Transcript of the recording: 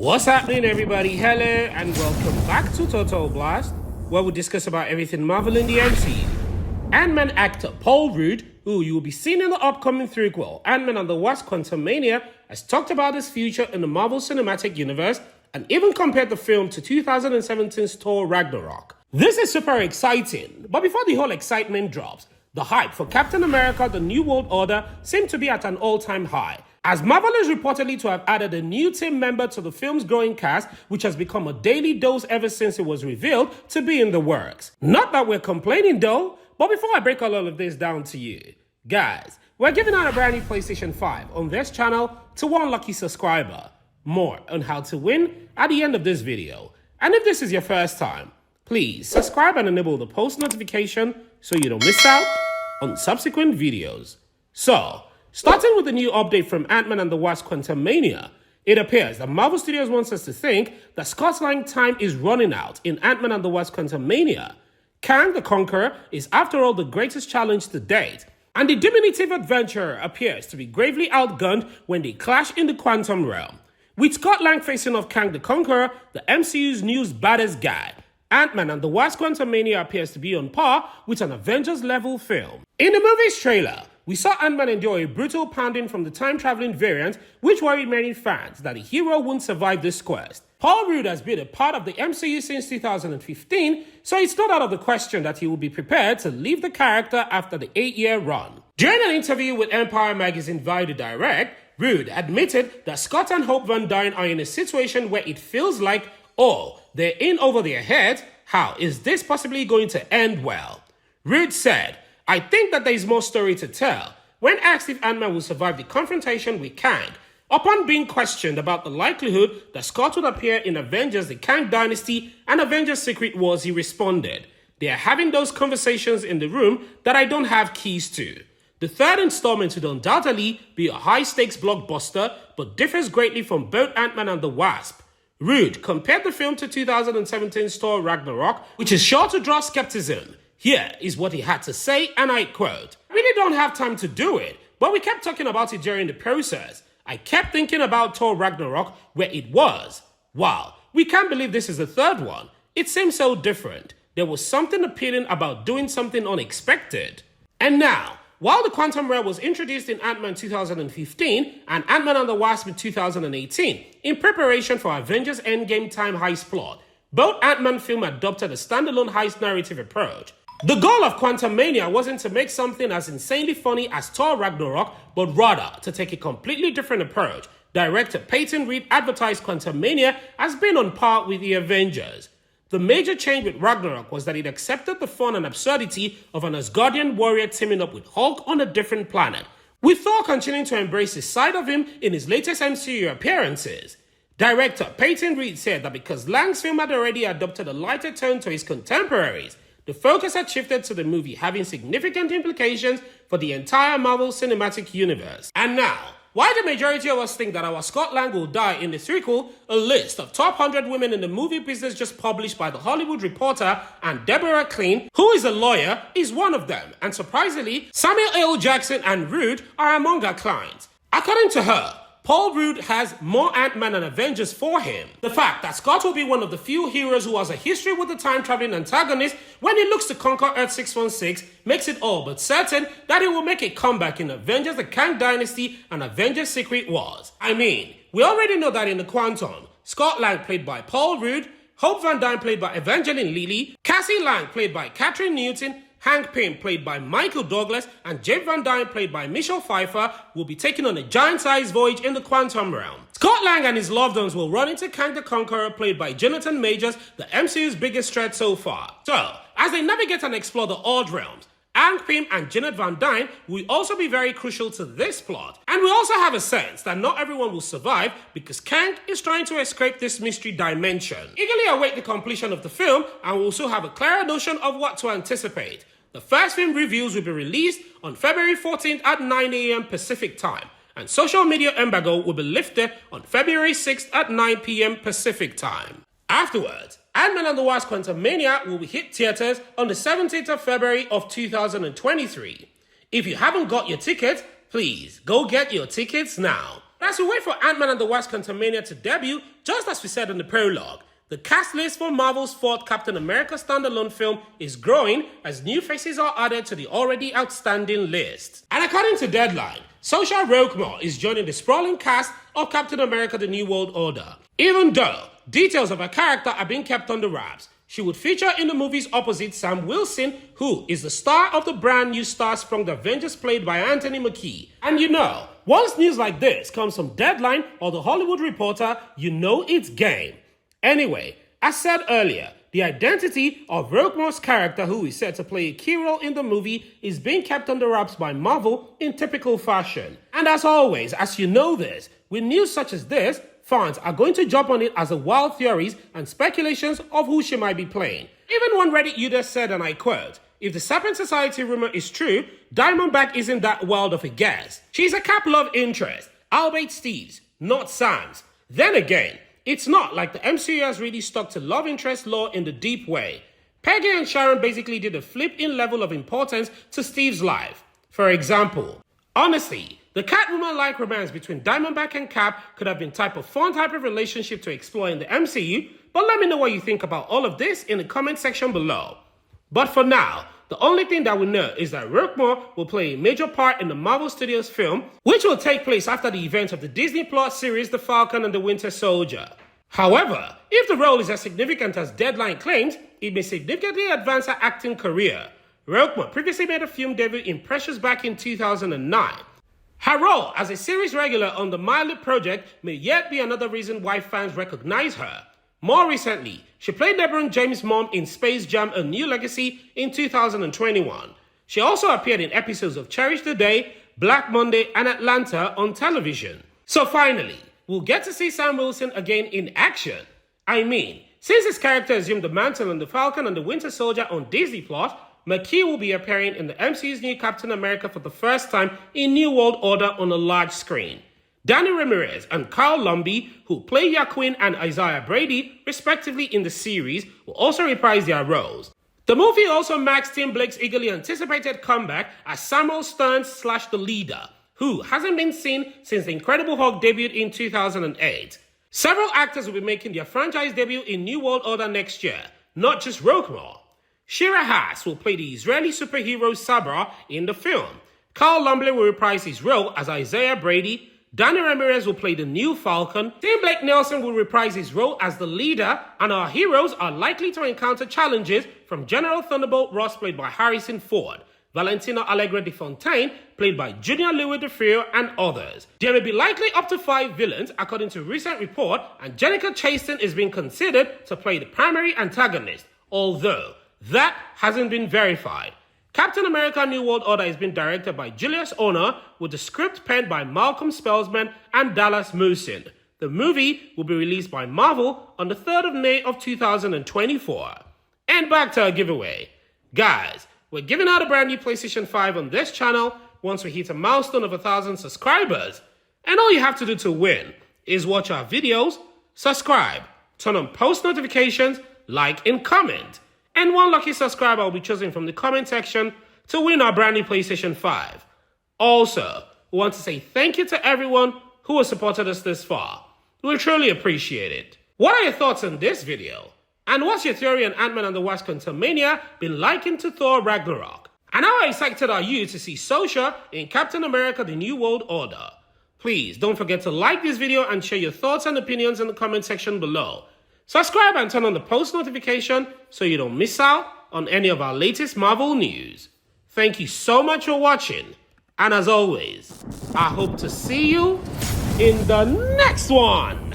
What's happening, everybody? Hello and welcome back to Total Blast, where we discuss about everything Marvel in the MCU. Ant-Man actor Paul Rudd, who you will be seeing in the upcoming threequel Ant-Man and The Wasp QUANTUMANIA, has talked about his future in the Marvel Cinematic Universe and even compared the film to 2017's Thor Ragnarok. This is super exciting, but before the whole excitement drops, the hype for Captain America: The New World Order seemed to be at an all-time high, as Marvel is reportedly to have added a new team member to the film's growing cast, which has become a daily dose ever since it was revealed to be in the works. Not that we're complaining though, but before I break all of this down to you, guys, we're giving out a brand new PlayStation 5 on this channel to one lucky subscriber. More on how to win at the end of this video. And if this is your first time, please subscribe and enable the post notification so you don't miss out on subsequent videos. So, starting with the new update from Ant-Man and the Wasp QUANTUMANIA, it appears that Marvel Studios wants us to think that Scott Lang's time is running out in Ant-Man and the Wasp QUANTUMANIA. Kang the Conqueror is after all the greatest challenge to date, and the diminutive adventurer appears to be gravely outgunned when they clash in the quantum realm. With Scott Lang facing off Kang the Conqueror, the MCU's newest baddest guy, Ant-Man and the Wasp QUANTUMANIA appears to be on par with an Avengers-level film. In the movie's trailer, we saw Ant-Man endure a brutal pounding from the time-traveling variant, which worried many fans that the hero wouldn't survive this quest. Paul Rudd has been a part of the MCU since 2015, so it's not out of the question that he will be prepared to leave the character after the 8-year run. During an interview with Empire Magazine Video Direct, Rudd admitted that Scott and Hope Van Dyne are in a situation where it feels like, oh, they're in over their heads. How is this possibly going to end well? Rudd said, "I think that there is more story to tell." When asked if Ant-Man will survive the confrontation with Kang, upon being questioned about the likelihood that Scott would appear in Avengers: The Kang Dynasty and Avengers: Secret Wars, he responded, "They are having those conversations in the room that I don't have keys to." The third installment would undoubtedly be a high-stakes blockbuster, but differs greatly from both Ant-Man and the Wasp. Rudd compared the film to 2017's Thor Ragnarok, which is sure to draw skepticism. Here is what he had to say, and I quote, "I really don't have time to do it, but we kept talking about it during the process. I kept thinking about Thor Ragnarok, where it was. Wow, we can't believe this is the third one. It seems so different. There was something appealing about doing something unexpected." And now, while the Quantum Realm was introduced in Ant-Man 2015 and Ant-Man and the Wasp in 2018, in preparation for Avengers Endgame time heist plot, both Ant-Man films adopted a standalone heist narrative approach. The goal of QUANTUMANIA wasn't to make something as insanely funny as Thor Ragnarok, but rather to take a completely different approach. Director Peyton Reed advertised QUANTUMANIA as being on par with the Avengers. The major change with Ragnarok was that it accepted the fun and absurdity of an Asgardian warrior teaming up with Hulk on a different planet, with Thor continuing to embrace his side of him in his latest MCU appearances. Director Peyton Reed said that because Lang's film had already adopted a lighter tone to his contemporaries, the focus had shifted to the movie having significant implications for the entire Marvel Cinematic Universe. And now, why the majority of us think that our Scott Lang will die in the threequel, a list of top 100 women in the movie business just published by The Hollywood Reporter and Deborah Klein, who is a lawyer, is one of them. And surprisingly, Samuel L. Jackson and Rudd are among her clients. According to her, Paul Rudd has more Ant-Man and Avengers for him. The fact that Scott will be one of the few heroes who has a history with the time-traveling antagonist when he looks to conquer Earth 616 makes it all but certain that he will make a comeback in Avengers: The Kang Dynasty and Avengers: Secret Wars. I mean, we already know that in the Quantum, Scott Lang played by Paul Rudd, Hope Van Dyne played by Evangeline Lilly, Cassie Lang played by Catherine Newton, Hank Pym, played by Michael Douglas, and James Van Dyne, played by Michelle Pfeiffer, will be taking on a giant-sized voyage in the quantum realm. Scott Lang and his loved ones will run into Kang the Conqueror, played by Jonathan Majors, the MCU's biggest threat so far. So, as they navigate and explore the odd realms, Hank Pym and Janet Van Dyne will also be very crucial to this plot. And we also have a sense that not everyone will survive because Kang is trying to escape this mystery dimension. Eagerly await the completion of the film, and we'll also have a clearer notion of what to anticipate. The first film reviews will be released on February 14th at 9 a.m. Pacific time, and social media embargo will be lifted on February 6th at 9 p.m. Pacific time. Afterwards, Ant-Man and the Wasp QUANTUMANIA will be hit theaters on the 17th of February of 2023. If you haven't got your ticket, please go get your tickets now. As we wait for Ant-Man and the Wasp QUANTUMANIA to debut, just as we said in the prologue, the cast list for Marvel's fourth Captain America standalone film is growing as new faces are added to the already outstanding list. And according to Deadline, Xosha Roquemore is joining the sprawling cast of Captain America The New World Order. Even though details of her character are being kept under wraps, she would feature in the movie's opposite Sam Wilson, who is the star of the brand new star-sprung Avengers played by Anthony Mackie. And you know, once news like this comes from Deadline or The Hollywood Reporter, you know it's game. Anyway, as said earlier, the identity of Roquemore's character, who is set to play a key role in the movie, is being kept under wraps by Marvel in typical fashion. And as always, as you know this, with news such as this, fans are going to jump on it as the wild theories and speculations of who she might be playing. Even one Reddit user said, and I quote, "If the Serpent Society rumor is true, Diamondback isn't that wild of a guess. She's a Cap love interest, albeit Steve's, not Sam's. Then again, it's not like the MCU has really stuck to love interest lore in the deep way. Peggy and Sharon basically did a flip in level of importance to Steve's life. For example, honestly, the Catwoman-like romance between Diamondback and Cap could have been fun type of relationship to explore in the MCU, but let me know what you think about all of this in the comment section below. But for now, the only thing that we know is that Roquemore will play a major part in the Marvel Studios film, which will take place after the events of the Disney Plus series The Falcon and the Winter Soldier. However, if the role is as significant as Deadline claims, it may significantly advance her acting career. Roquemore previously made a film debut in Precious back in 2009. Her role as a series regular on the Miley project may yet be another reason why fans recognize her. More recently, she played LeBron James' mom in Space Jam: A New Legacy in 2021. She also appeared in episodes of Cherish the Day, Black Monday, and Atlanta on television. So finally, we'll get to see Sam Wilson again in action. I mean, since his character assumed the mantle on The Falcon and the Winter Soldier on Disney Plus, Mackie will be appearing in the MCU's new Captain America for the first time in New World Order on a large screen. Danny Ramirez and Kyle Lumbly, who play Yaquin and Isaiah Brady, respectively in the series, will also reprise their roles. The movie also marks Tim Blake's eagerly anticipated comeback as Samuel Stearns / The Leader, who hasn't been seen since The Incredible Hulk debuted in 2008. Several actors will be making their franchise debut in New World Order next year, not just Roquemore. Shira Haas will play the Israeli superhero Sabra in the film. Kyle Lumbly will reprise his role as Isaiah Brady. Danny Ramirez will play the new Falcon. Tim Blake Nelson will reprise his role as the Leader, and our heroes are likely to encounter challenges from General Thunderbolt Ross, played by Harrison Ford, Valentina Allegra de Fontaine, played by Junior Louis DeFeo, and others. There may be likely up to 5 villains, according to a recent report, and Jenica Chastain is being considered to play the primary antagonist, although that hasn't been verified. Captain America New World Order is being directed by Julius Onah, with the script penned by Malcolm Spellsman and Dallas Musin. The movie will be released by Marvel on the 3rd of May of 2024. And back to our giveaway. Guys, we're giving out a brand new PlayStation 5 on this channel once we hit a milestone of 1,000 subscribers. And all you have to do to win is watch our videos, subscribe, turn on post notifications, like and comment. And one lucky subscriber will be chosen from the comment section to win our brand new PlayStation 5. Also, we want to say thank you to everyone who has supported us this far. We truly appreciate it. What are your thoughts on this video? And what's your theory on Ant-Man and the Wasp QUANTUMANIA been likened to Thor Ragnarok? And how excited are you to see Xosha in Captain America The New World Order? Please don't forget to like this video and share your thoughts and opinions in the comment section below. Subscribe and turn on the post notification so you don't miss out on any of our latest Marvel news. Thank you so much for watching, and as always, I hope to see you in the next one.